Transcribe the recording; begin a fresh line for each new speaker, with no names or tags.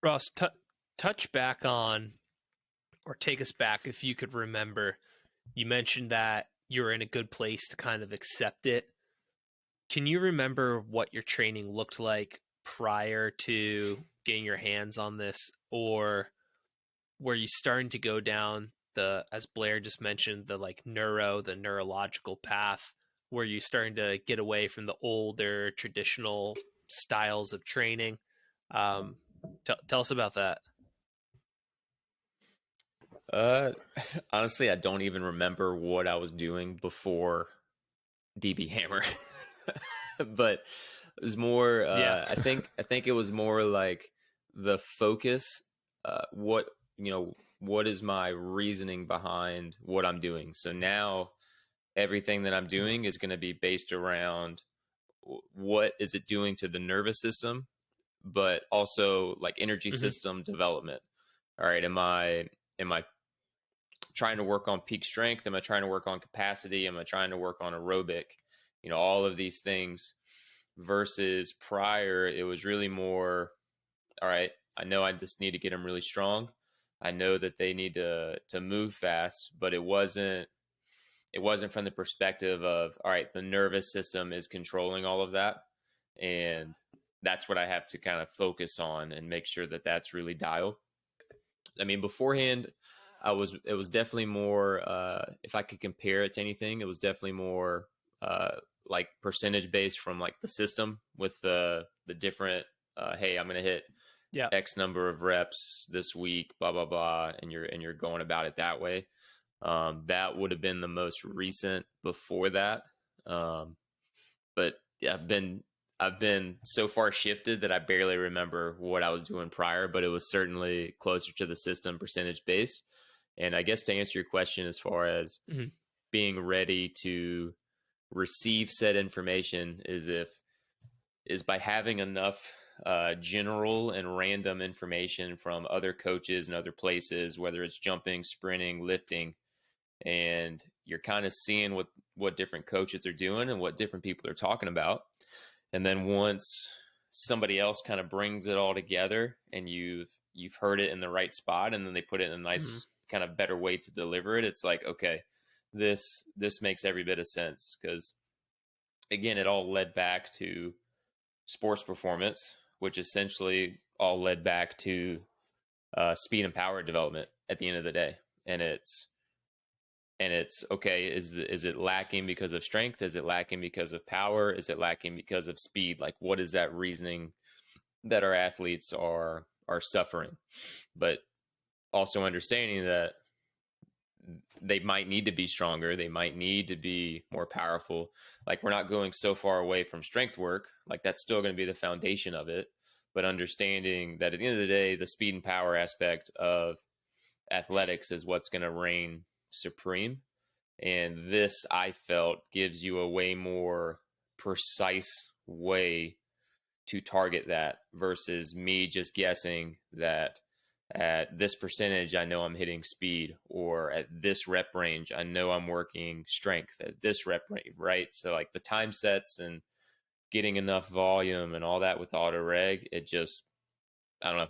Ross, touch back on, or take us back if you could remember. You mentioned that you're in a good place to kind of accept it. Can you remember what your training looked like prior to getting your hands on this? Or were you starting to go down the, as Blair just mentioned, the the neurological path? Were you starting to get away from the older traditional styles of training? Um, tell us about that.
Uh, Honestly, I don't even remember what I was doing before DB Hammer, but it was more.
Yeah.
I think it was more like the focus. What what is my reasoning behind what I'm doing? So now everything that I'm doing is going to be based around what is it doing to the nervous system, but also like energy
Hmm.
system development. All right, am I trying to work on peak strength? Am I trying to work on capacity? Am I trying to work on aerobic? All of these things versus prior, it was really more, all right, I know I just need to get them really strong. I know that they need to move fast, but it wasn't from the perspective of, all right, the nervous system is controlling all of that. And that's what I have to kind of focus on and make sure that that's really dialed. I mean, beforehand, it was definitely more, if I could compare it to anything, it was definitely more like percentage based from like the system with the different, hey, I'm going to hit
Yeah.
X number of reps this week, blah, blah, blah. And you're going about it that way. That would have been the most recent before that. Um, but yeah, I've been so far shifted that I barely remember what I was doing prior, but it was certainly closer to the system percentage based. And I guess to answer your question, as far as
Hmm.
being ready to receive said information, is by having enough general and random information from other coaches and other places, whether it's jumping, sprinting, lifting, and you're kind of seeing what different coaches are doing and what different people are talking about. And then once somebody else kind of brings it all together and you've heard it in the right spot, and then they put it in a
Hmm.
nice kind of better way to deliver it, it's like, okay, this makes every bit of sense. Because again, it all led back to sports performance, which essentially all led back to speed and power development at the end of the day. And it's okay, is it lacking because of strength? Is it lacking because of power? Is it lacking because of speed? Like, what is that reasoning that our athletes are suffering? But also understanding that they might need to be stronger, they might need to be more powerful. Like, we're not going so far away from strength work. Like, that's still going to be the foundation of it, but understanding that at the end of the day, the speed and power aspect of athletics is what's going to reign supreme. And this, I felt, gives you a way more precise way to target that versus me just guessing that at this percentage, I know I'm hitting speed, or at this rep range, I know I'm working strength at this rep range, right? So, like, the time sets and getting enough volume and all that with auto reg, it just, I don't know,